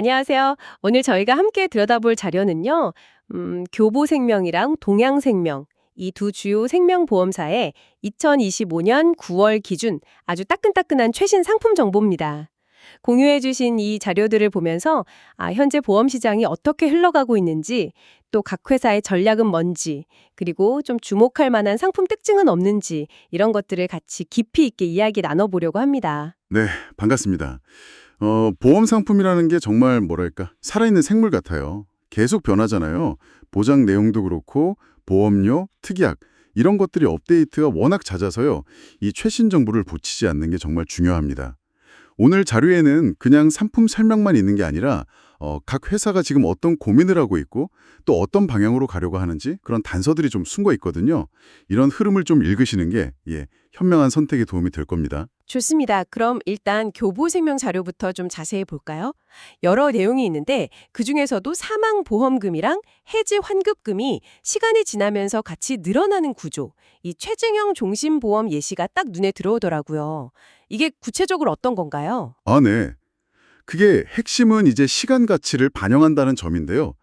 안녕하세요. 오늘 저희가 함께 들여다볼 자료는요, 교보생명이랑 동양생명, 이 두 주요 생명보험사의 2025년 9월 기준 아주 따끈따끈한 최신 상품 정보입니다. 공유해주신 이 자료들을 보면서 현재 보험 시장이 어떻게 흘러가고 있는지, 또 각 회사의 전략은 뭔지, 그리고 좀 주목할 만한 상품 특징은 없는지 이런 것들을 같이 깊이 있게 이야기 나눠보려고 합니다. 네, 반갑습니다. 보험 상품이라는 게 정말 뭐랄까, 살아있는 생물 같아요. 계속 변하잖아요. 보장 내용도 그렇고 보험료, 특약 이런 것들이 업데이트가 워낙 잦아서요. 이 최신 정보를 놓치지 않는 게 정말 중요합니다. 오늘 자료에는 그냥 상품 설명만 있는 게 아니라 각 회사가 지금 어떤 고민을 하고 있고 또 어떤 방향으로 가려고 하는지 그런 단서들이 좀 숨어 있거든요. 이런 흐름을 좀 읽으시는 게 현명한 선택에 도움이 될 겁니다. 좋습니다. 그럼 일단 교보생명 자료부터 좀 자세히 볼까요? 여러 내용이 있는데 그중에서도 사망보험금이랑 해지 환급금이 시간이 지나면서 같이 늘어나는 구조, 이 최증형 종신보험 예시가 딱 눈에 들어오더라고요. 이게 구체적으로 어떤 건가요? 아, 네. 그게 핵심은 이제 시간 가치를 반영한다는 점인데요.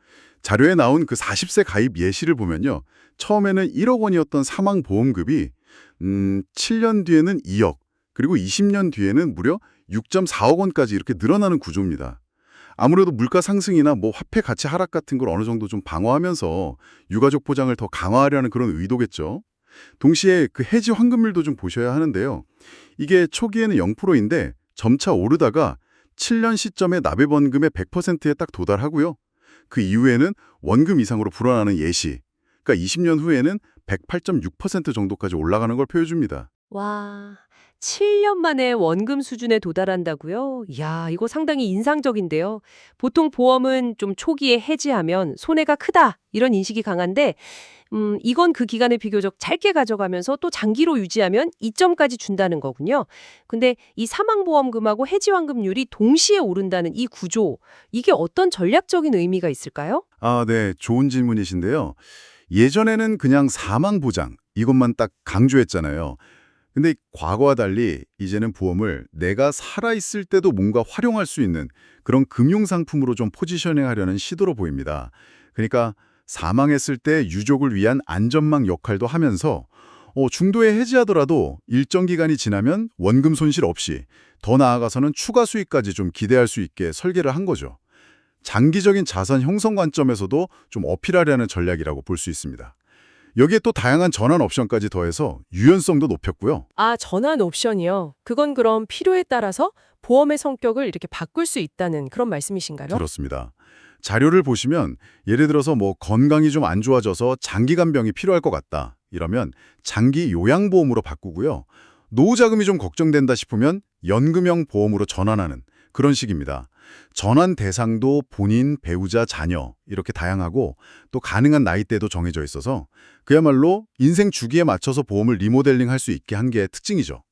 자료에 나온 그 40세 가입 예시를 보면요. 처음에는 1억 원이었던 사망보험급이 7년 뒤에는 2억, 그리고 20년 뒤에는 무려 6.4억 원까지 이렇게 늘어나는 구조입니다. 아무래도 물가 상승이나 화폐 가치 하락 같은 걸 어느 정도 좀 방어하면서 유가족 보장을 더 강화하려는 그런 의도겠죠. 동시에 그 해지 환급률도 좀 보셔야 하는데요. 이게 초기에는 0%인데 점차 오르다가 7년 시점에 납입원금의 100%에 딱 도달하고요. 그 이후에는 원금 이상으로 불어나는 예시, 그러니까 20년 후에는 108.6% 정도까지 올라가는 걸 보여줍니다. 와, 7년 만에 원금 수준에 도달한다고요? 이야, 이거 상당히 인상적인데요. 보통 보험은 좀 초기에 해지하면 손해가 크다, 이런 인식이 강한데, 이건 그 기간을 비교적 짧게 가져가면서 또 장기로 유지하면 이점까지 준다는 거군요. 근데 이 사망보험금하고 해지환급률이 동시에 오른다는 이 구조, 이게 어떤 전략적인 의미가 있을까요? 아, 네. 좋은 질문이신데요. 예전에는 그냥 사망 보장 이것만 딱 강조했잖아요. 근데 과거와 달리 이제는 보험을 내가 살아있을 때도 뭔가 활용할 수 있는 그런 금융상품으로 좀 포지셔닝하려는 시도로 보입니다. 그러니까 사망했을 때 유족을 위한 안전망 역할도 하면서 중도에 해지하더라도 일정 기간이 지나면 원금 손실 없이 더 나아가서는 추가 수익까지 좀 기대할 수 있게 설계를 한 거죠. 장기적인 자산 형성 관점에서도 좀 어필하려는 전략이라고 볼 수 있습니다. 여기에 또 다양한 전환 옵션까지 더해서 유연성도 높였고요. 전환 옵션이요. 그건 그럼 필요에 따라서 보험의 성격을 이렇게 바꿀 수 있다는 그런 말씀이신가요? 그렇습니다. 자료를 보시면 예를 들어서 건강이 좀 안 좋아져서 장기간 병이 필요할 것 같다. 이러면 장기 요양보험으로 바꾸고요. 노후 자금이 좀 걱정된다 싶으면 연금형 보험으로 전환하는 그런 식입니다. 전환 대상도 본인, 배우자, 자녀 이렇게 다양하고 또 가능한 나이대도 정해져 있어서 그야말로 인생 주기에 맞춰서 보험을 리모델링할 수 있게 한 게 특징이죠.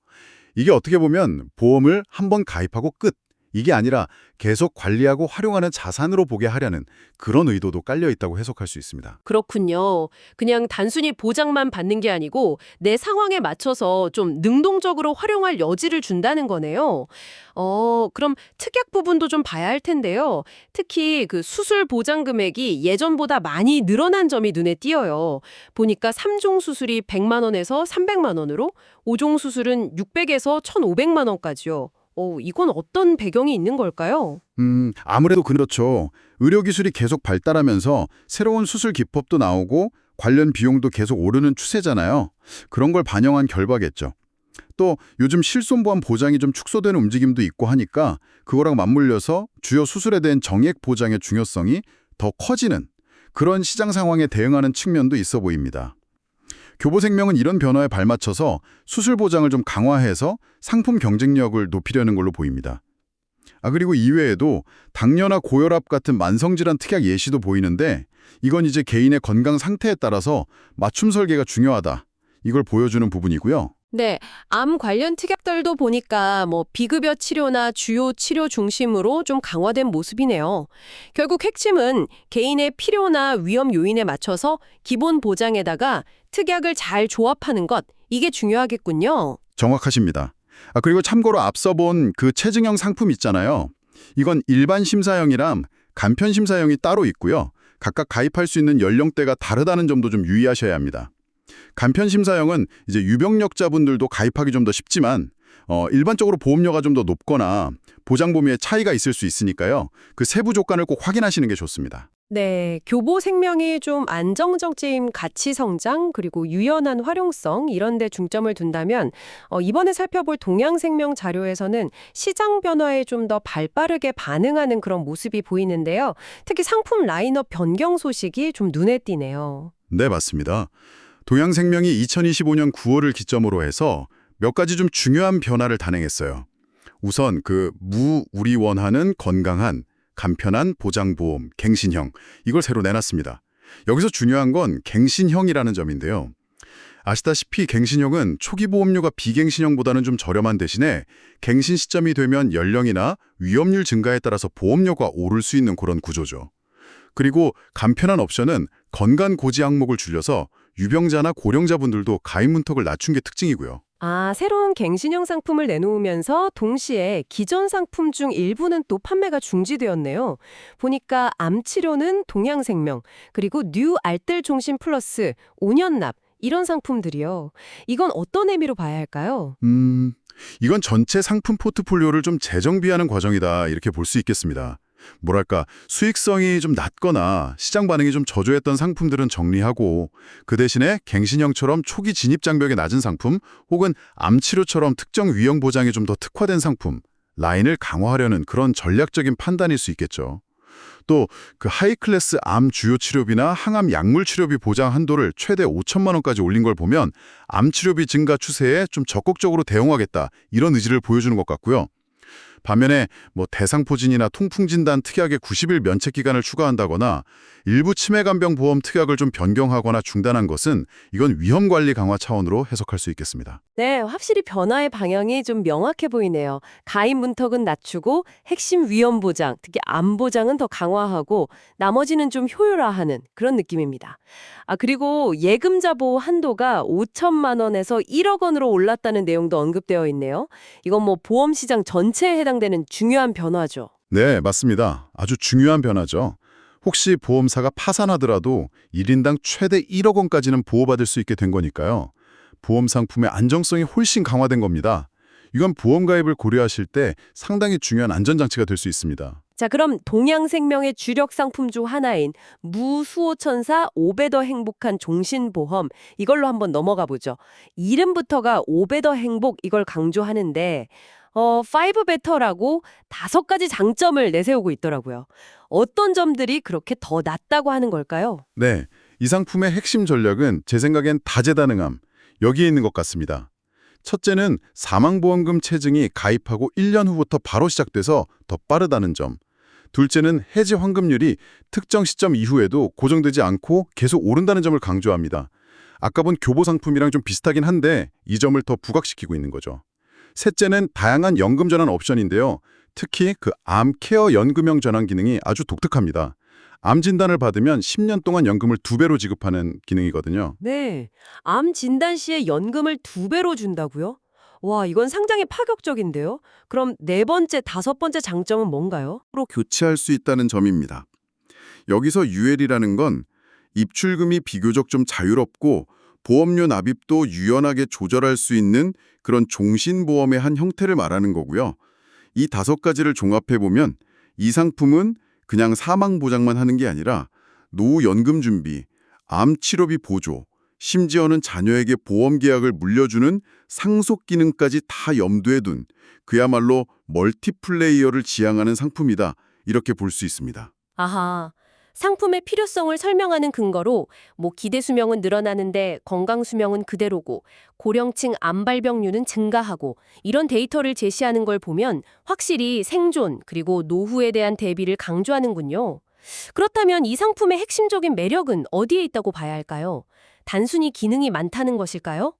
이게 어떻게 보면 보험을 한 번 가입하고 끝, 이게 아니라 계속 관리하고 활용하는 자산으로 보게 하려는 그런 의도도 깔려 있다고 해석할 수 있습니다. 그렇군요. 그냥 단순히 보장만 받는 게 아니고 내 상황에 맞춰서 좀 능동적으로 활용할 여지를 준다는 거네요. 그럼 특약 부분도 좀 봐야 할 텐데요. 특히 그 수술 보장 금액이 예전보다 많이 늘어난 점이 눈에 띄어요. 보니까 3종 수술이 100만 원에서 300만 원으로, 5종 수술은 600에서 1,500만 원까지요. 이건 어떤 배경이 있는 걸까요? 아무래도 그렇죠. 의료기술이 계속 발달하면서 새로운 수술 기법도 나오고 관련 비용도 계속 오르는 추세잖아요. 그런 걸 반영한 결과겠죠. 또 요즘 실손보험 보장이 좀 축소되는 움직임도 있고 하니까 그거랑 맞물려서 주요 수술에 대한 정액 보장의 중요성이 더 커지는 그런 시장 상황에 대응하는 측면도 있어 보입니다. 교보생명은 이런 변화에 발맞춰서 수술 보장을 좀 강화해서 상품 경쟁력을 높이려는 걸로 보입니다. 그리고 이외에도 당뇨나 고혈압 같은 만성질환 특약 예시도 보이는데 이건 이제 개인의 건강 상태에 따라서 맞춤 설계가 중요하다. 이걸 보여주는 부분이고요. 네, 암 관련 특약들도 보니까 비급여 치료나 주요 치료 중심으로 좀 강화된 모습이네요. 결국 핵심은 개인의 필요나 위험 요인에 맞춰서 기본 보장에다가 특약을 잘 조합하는 것, 이게 중요하겠군요. 정확하십니다. 그리고 참고로 앞서 본 그 체증형 상품 있잖아요. 이건 일반 심사형이랑 간편 심사형이 따로 있고요. 각각 가입할 수 있는 연령대가 다르다는 점도 좀 유의하셔야 합니다. 간편 심사형은 이제 유병력자분들도 가입하기 좀 더 쉽지만 일반적으로 보험료가 좀 더 높거나 보장 범위에 차이가 있을 수 있으니까요. 그 세부 조건을 꼭 확인하시는 게 좋습니다. 네, 교보 생명이 좀 안정적인 가치 성장 그리고 유연한 활용성 이런 데 중점을 둔다면 이번에 살펴볼 동양생명 자료에서는 시장 변화에 좀 더 발빠르게 반응하는 그런 모습이 보이는데요. 특히 상품 라인업 변경 소식이 좀 눈에 띄네요. 네, 맞습니다. 동양생명이 2025년 9월을 기점으로 해서 몇 가지 좀 중요한 변화를 단행했어요. 우선 우리 원하는 건강한, 간편한 보장보험, 갱신형, 이걸 새로 내놨습니다. 여기서 중요한 건 갱신형이라는 점인데요. 아시다시피 갱신형은 초기 보험료가 비갱신형보다는 좀 저렴한 대신에 갱신 시점이 되면 연령이나 위험률 증가에 따라서 보험료가 오를 수 있는 그런 구조죠. 그리고 간편한 옵션은 건강 고지 항목을 줄여서 유병자나 고령자분들도 가입 문턱을 낮춘 게 특징이고요. 아, 새로운 갱신형 상품을 내놓으면서 동시에 기존 상품 중 일부는 또 판매가 중지되었네요. 보니까 암치료는 동양생명, 그리고 뉴 알뜰 종신 플러스, 5년 납 이런 상품들이요. 이건 어떤 의미로 봐야 할까요? 이건 전체 상품 포트폴리오를 좀 재정비하는 과정이다 이렇게 볼 수 있겠습니다. 뭐랄까 수익성이 좀 낮거나 시장 반응이 좀 저조했던 상품들은 정리하고 그 대신에 갱신형처럼 초기 진입 장벽이 낮은 상품 혹은 암치료처럼 특정 위험 보장이 좀 더 특화된 상품 라인을 강화하려는 그런 전략적인 판단일 수 있겠죠. 또 그 하이클래스 암 주요 치료비나 항암 약물 치료비 보장 한도를 최대 5천만 원까지 올린 걸 보면 암 치료비 증가 추세에 좀 적극적으로 대응하겠다 이런 의지를 보여주는 것 같고요. 반면에 대상포진이나 통풍진단 특약의 90일 면책 기간을 추가한다거나 일부 치매간병 보험 특약을 좀 변경하거나 중단한 것은 이건 위험관리 강화 차원으로 해석할 수 있겠습니다. 네, 확실히 변화의 방향이 좀 명확해 보이네요. 가입 문턱은 낮추고 핵심 위험 보장, 특히 암 보장은 더 강화하고 나머지는 좀 효율화하는 그런 느낌입니다. 아, 그리고 예금자 보호 한도가 5천만 원에서 1억 원으로 올랐다는 내용도 언급되어 있네요. 이건 보험 시장 전체에 해당되는 중요한 변화죠. 네, 맞습니다. 아주 중요한 변화죠. 혹시 보험사가 파산하더라도 1인당 최대 1억 원까지는 보호받을 수 있게 된 거니까요. 보험 상품의 안정성이 훨씬 강화된 겁니다. 이건 보험 가입을 고려하실 때 상당히 중요한 안전장치가 될 수 있습니다. 자, 그럼 동양생명의 주력 상품 중 하나인 무수호천사 5배 더 행복한 종신보험 이걸로 한번 넘어가 보죠. 이름부터가 5배 더 행복 이걸 강조하는데 5 better라고 5가지 장점을 내세우고 있더라고요. 어떤 점들이 그렇게 더 낫다고 하는 걸까요? 네, 이 상품의 핵심 전략은 제 생각엔 다재다능함, 여기에 있는 것 같습니다. 첫째는 사망보험금 체증이 가입하고 1년 후부터 바로 시작돼서 더 빠르다는 점. 둘째는 해지 환급률이 특정 시점 이후에도 고정되지 않고 계속 오른다는 점을 강조합니다. 아까 본 교보 상품이랑 좀 비슷하긴 한데 이 점을 더 부각시키고 있는 거죠. 셋째는 다양한 연금 전환 옵션인데요. 특히 암 케어 연금형 전환 기능이 아주 독특합니다. 암 진단을 받으면 10년 동안 연금을 2배로 지급하는 기능이거든요. 네. 암 진단 시에 연금을 2배로 준다고요? 와, 이건 상당히 파격적인데요. 그럼 네 번째, 다섯 번째 장점은 뭔가요? 로 교체할 수 있다는 점입니다. 여기서 UL이라는 건 입출금이 비교적 좀 자유롭고 보험료 납입도 유연하게 조절할 수 있는 그런 종신보험의 한 형태를 말하는 거고요. 이 5가지를 종합해보면 이 상품은 그냥 사망보장만 하는 게 아니라 노후연금 준비, 암치료비 보조, 심지어는 자녀에게 보험계약을 물려주는 상속 기능까지 다 염두에 둔 그야말로 멀티플레이어를 지향하는 상품이다. 이렇게 볼 수 있습니다. 아하. 상품의 필요성을 설명하는 근거로 기대 수명은 늘어나는데 건강 수명은 그대로고 고령층 암 발병률은 증가하고 이런 데이터를 제시하는 걸 보면 확실히 생존 그리고 노후에 대한 대비를 강조하는군요. 그렇다면 이 상품의 핵심적인 매력은 어디에 있다고 봐야 할까요? 단순히 기능이 많다는 것일까요?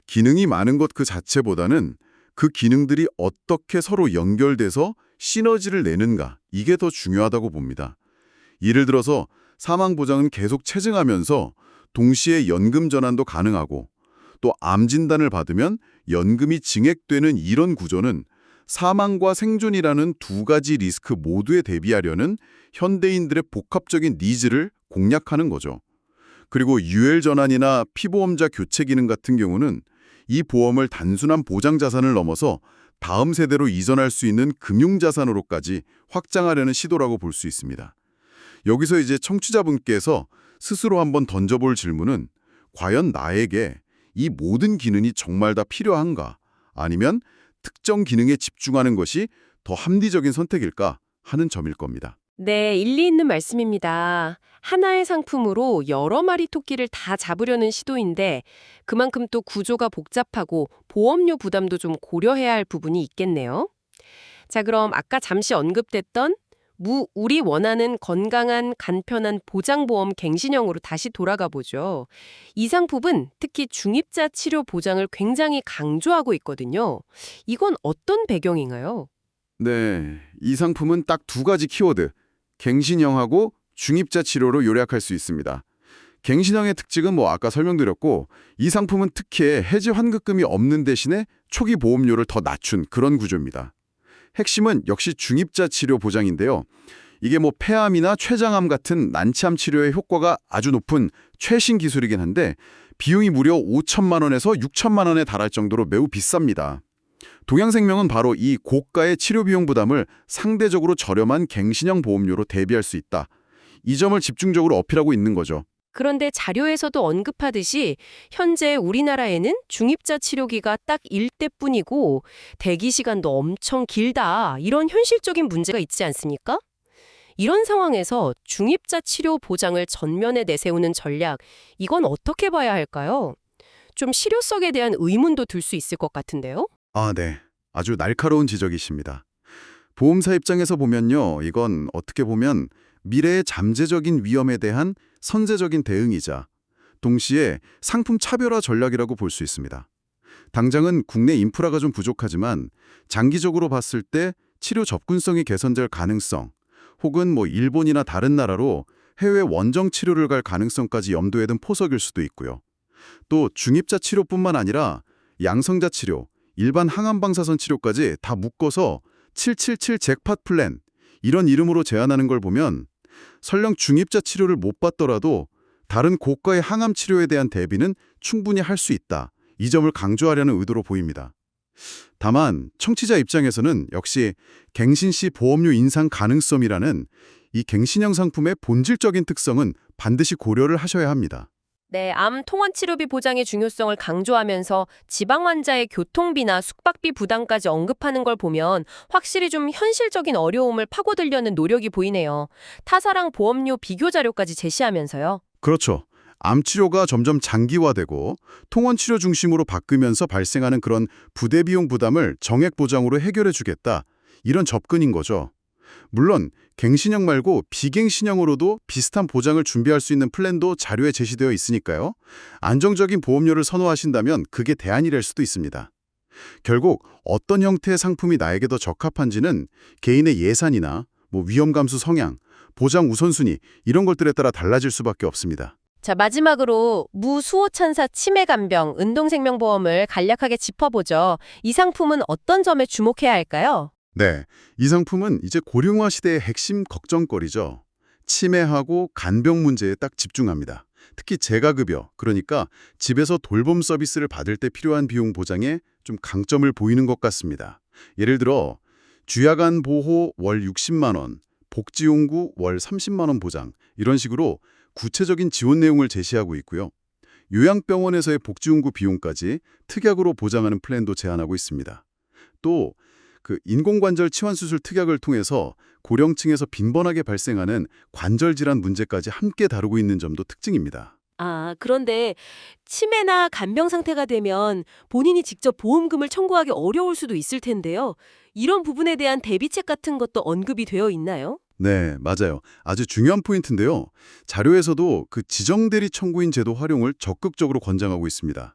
기능이 많은 것 그 자체보다는 그 기능들이 어떻게 서로 연결돼서 시너지를 내는가, 이게 더 중요하다고 봅니다. 예를 들어서 사망보장은 계속 체증하면서 동시에 연금 전환도 가능하고 또 암 진단을 받으면 연금이 증액되는 이런 구조는 사망과 생존이라는 두 가지 리스크 모두에 대비하려는 현대인들의 복합적인 니즈를 공략하는 거죠. 그리고 유혈 전환이나 피보험자 교체 기능 같은 경우는 이 보험을 단순한 보장 자산을 넘어서 다음 세대로 이전할 수 있는 금융 자산으로까지 확장하려는 시도라고 볼 수 있습니다. 여기서 이제 청취자분께서 스스로 한번 던져볼 질문은 과연 나에게 이 모든 기능이 정말 다 필요한가? 아니면 특정 기능에 집중하는 것이 더 합리적인 선택일까 하는 점일 겁니다. 네, 일리 있는 말씀입니다. 하나의 상품으로 여러 마리 토끼를 다 잡으려는 시도인데 그만큼 또 구조가 복잡하고 보험료 부담도 좀 고려해야 할 부분이 있겠네요. 자, 그럼 아까 잠시 언급됐던 우리 원하는 건강한 간편한 보장보험 갱신형으로 다시 돌아가 보죠. 이 상품은 특히 중입자 치료 보장을 굉장히 강조하고 있거든요. 이건 어떤 배경인가요? 네, 이 상품은 딱 두 가지 키워드, 갱신형하고 중입자 치료로 요약할 수 있습니다. 갱신형의 특징은 아까 설명드렸고 이 상품은 특히 해지 환급금이 없는 대신에 초기 보험료를 더 낮춘 그런 구조입니다. 핵심은 역시 중입자 치료 보장인데요. 이게 폐암이나 췌장암 같은 난치암 치료의 효과가 아주 높은 최신 기술이긴 한데 비용이 무려 5천만 원에서 6천만 원에 달할 정도로 매우 비쌉니다. 동양생명은 바로 이 고가의 치료 비용 부담을 상대적으로 저렴한 갱신형 보험료로 대비할 수 있다. 이 점을 집중적으로 어필하고 있는 거죠. 그런데 자료에서도 언급하듯이 현재 우리나라에는 중입자 치료기가 딱 1대뿐이고 대기 시간도 엄청 길다. 이런 현실적인 문제가 있지 않습니까? 이런 상황에서 중입자 치료 보장을 전면에 내세우는 전략, 이건 어떻게 봐야 할까요? 좀 실효성에 대한 의문도 들 수 있을 것 같은데요? 네. 아주 날카로운 지적이십니다. 보험사 입장에서 보면요. 이건 어떻게 보면 미래의 잠재적인 위험에 대한 선제적인 대응이자 동시에 상품 차별화 전략이라고 볼 수 있습니다. 당장은 국내 인프라가 좀 부족하지만 장기적으로 봤을 때 치료 접근성이 개선될 가능성 혹은 일본이나 다른 나라로 해외 원정 치료를 갈 가능성까지 염두에 둔 포석일 수도 있고요. 또 중입자 치료뿐만 아니라 양성자 치료, 일반 항암 방사선 치료까지 다 묶어서 777 잭팟 플랜 이런 이름으로 제안하는 걸 보면 설령 중입자 치료를 못 받더라도 다른 고가의 항암 치료에 대한 대비는 충분히 할 수 있다. 이 점을 강조하려는 의도로 보입니다. 다만 청취자 입장에서는 역시 갱신 시 보험료 인상 가능성이라는 이 갱신형 상품의 본질적인 특성은 반드시 고려를 하셔야 합니다. 네, 암 통원 치료비 보장의 중요성을 강조하면서 지방 환자의 교통비나 숙박비 부담까지 언급하는 걸 보면 확실히 좀 현실적인 어려움을 파고들려는 노력이 보이네요. 타사랑 보험료 비교 자료까지 제시하면서요. 그렇죠. 암 치료가 점점 장기화되고 통원 치료 중심으로 바뀌면서 발생하는 그런 부대 비용 부담을 정액 보장으로 해결해 주겠다. 이런 접근인 거죠. 물론 갱신형 말고 비갱신형으로도 비슷한 보장을 준비할 수 있는 플랜도 자료에 제시되어 있으니까요. 안정적인 보험료를 선호하신다면 그게 대안이랄 수도 있습니다. 결국 어떤 형태의 상품이 나에게 더 적합한지는 개인의 예산이나 위험 감수 성향, 보장 우선순위 이런 것들에 따라 달라질 수밖에 없습니다. 자, 마지막으로 무수호천사 치매간병 운동생명보험을 간략하게 짚어보죠. 이 상품은 어떤 점에 주목해야 할까요? 네, 이 상품은 이제 고령화 시대의 핵심 걱정거리죠. 치매하고 간병 문제에 딱 집중합니다. 특히 재가급여, 그러니까 집에서 돌봄 서비스를 받을 때 필요한 비용 보장에 좀 강점을 보이는 것 같습니다. 예를 들어 주야간 보호 월 60만 원, 복지용구 월 30만 원 보장 이런 식으로 구체적인 지원 내용을 제시하고 있고요. 요양병원에서의 복지용구 비용까지 특약으로 보장하는 플랜도 제안하고 있습니다. 또 인공관절 치환수술 특약을 통해서 고령층에서 빈번하게 발생하는 관절 질환 문제까지 함께 다루고 있는 점도 특징입니다. 그런데 치매나 간병 상태가 되면 본인이 직접 보험금을 청구하기 어려울 수도 있을 텐데요. 이런 부분에 대한 대비책 같은 것도 언급이 되어 있나요? 네, 맞아요. 아주 중요한 포인트인데요. 자료에서도 지정대리 청구인 제도 활용을 적극적으로 권장하고 있습니다.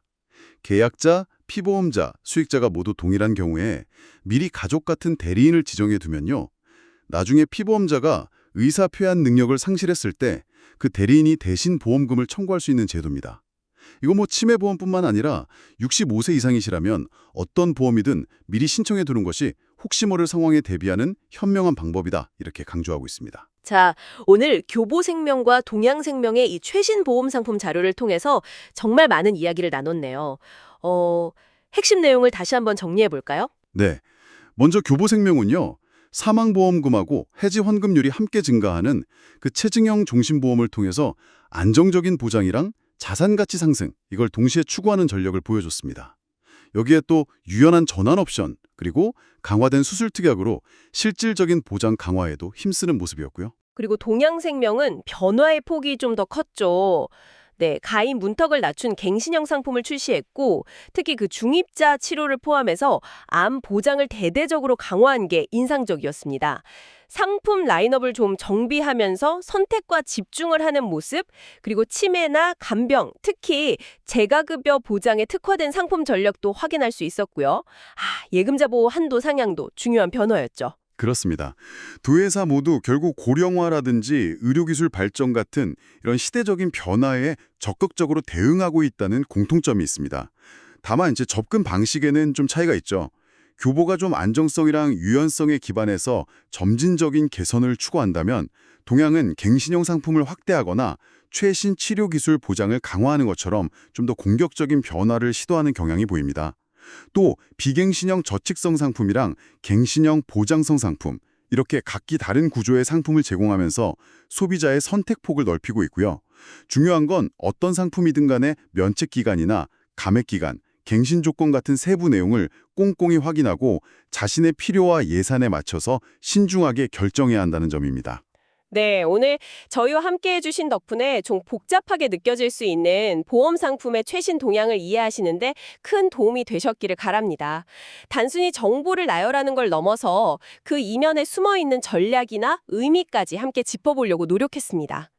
계약자, 피보험자, 수익자가 모두 동일한 경우에 미리 가족 같은 대리인을 지정해 두면요. 나중에 피보험자가 의사 표현 능력을 상실했을 때 그 대리인이 대신 보험금을 청구할 수 있는 제도입니다. 이거 뭐 치매보험뿐만 아니라 65세 이상이시라면 어떤 보험이든 미리 신청해 두는 것이 혹시 모를 상황에 대비하는 현명한 방법이다. 이렇게 강조하고 있습니다. 자, 오늘 교보생명과 동양생명의 이 최신 보험 상품 자료를 통해서 정말 많은 이야기를 나눴네요. 핵심 내용을 다시 한번 정리해 볼까요? 네. 먼저 교보생명은요. 사망보험금하고 해지 환급률이 함께 증가하는 그 체증형 종신보험을 통해서 안정적인 보장이랑 자산가치 상승, 이걸 동시에 추구하는 전력을 보여줬습니다. 여기에 또 유연한 전환 옵션, 그리고 강화된 수술 특약으로 실질적인 보장 강화에도 힘쓰는 모습이었고요. 그리고 동양생명은 변화의 폭이 좀 더 컸죠. 네, 가입 문턱을 낮춘 갱신형 상품을 출시했고 특히 그 중입자 치료를 포함해서 암 보장을 대대적으로 강화한 게 인상적이었습니다. 상품 라인업을 좀 정비하면서 선택과 집중을 하는 모습, 그리고 치매나 간병, 특히 재가급여 보장에 특화된 상품 전략도 확인할 수 있었고요. 예금자 보호 한도 상향도 중요한 변화였죠. 그렇습니다. 두 회사 모두 결국 고령화라든지 의료기술 발전 같은 이런 시대적인 변화에 적극적으로 대응하고 있다는 공통점이 있습니다. 다만 이제 접근 방식에는 좀 차이가 있죠. 교보가 좀 안정성이랑 유연성에 기반해서 점진적인 개선을 추구한다면 동양은 갱신형 상품을 확대하거나 최신 치료기술 보장을 강화하는 것처럼 좀 더 공격적인 변화를 시도하는 경향이 보입니다. 또 비갱신형 저칙성 상품이랑 갱신형 보장성 상품, 이렇게 각기 다른 구조의 상품을 제공하면서 소비자의 선택폭을 넓히고 있고요. 중요한 건 어떤 상품이든 간에 면책 기간이나 감액 기간, 갱신 조건 같은 세부 내용을 꼼꼼히 확인하고 자신의 필요와 예산에 맞춰서 신중하게 결정해야 한다는 점입니다. 네, 오늘 저희와 함께 해주신 덕분에 좀 복잡하게 느껴질 수 있는 보험 상품의 최신 동향을 이해하시는데 큰 도움이 되셨기를 바랍니다. 단순히 정보를 나열하는 걸 넘어서 그 이면에 숨어있는 전략이나 의미까지 함께 짚어보려고 노력했습니다.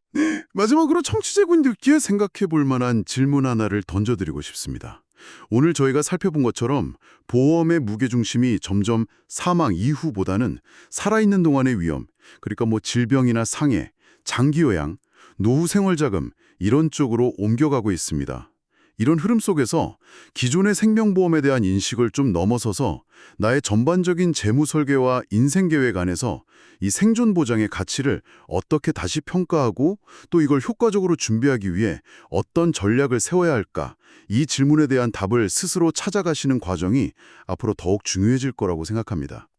마지막으로 청취자분들께 생각해 볼 만한 질문 하나를 던져드리고 싶습니다. 오늘 저희가 살펴본 것처럼 보험의 무게중심이 점점 사망 이후보다는 살아있는 동안의 위험, 그러니까 뭐 질병이나 상해, 장기요양, 노후 생활자금 이런 쪽으로 옮겨가고 있습니다. 이런 흐름 속에서 기존의 생명보험에 대한 인식을 좀 넘어서서 나의 전반적인 재무 설계와 인생 계획 안에서 이 생존 보장의 가치를 어떻게 다시 평가하고 또 이걸 효과적으로 준비하기 위해 어떤 전략을 세워야 할까? 이 질문에 대한 답을 스스로 찾아가시는 과정이 앞으로 더욱 중요해질 거라고 생각합니다.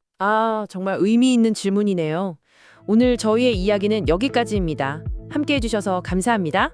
정말 의미 있는 질문이네요. 오늘 저희의 이야기는 여기까지입니다. 함께 해주셔서 감사합니다.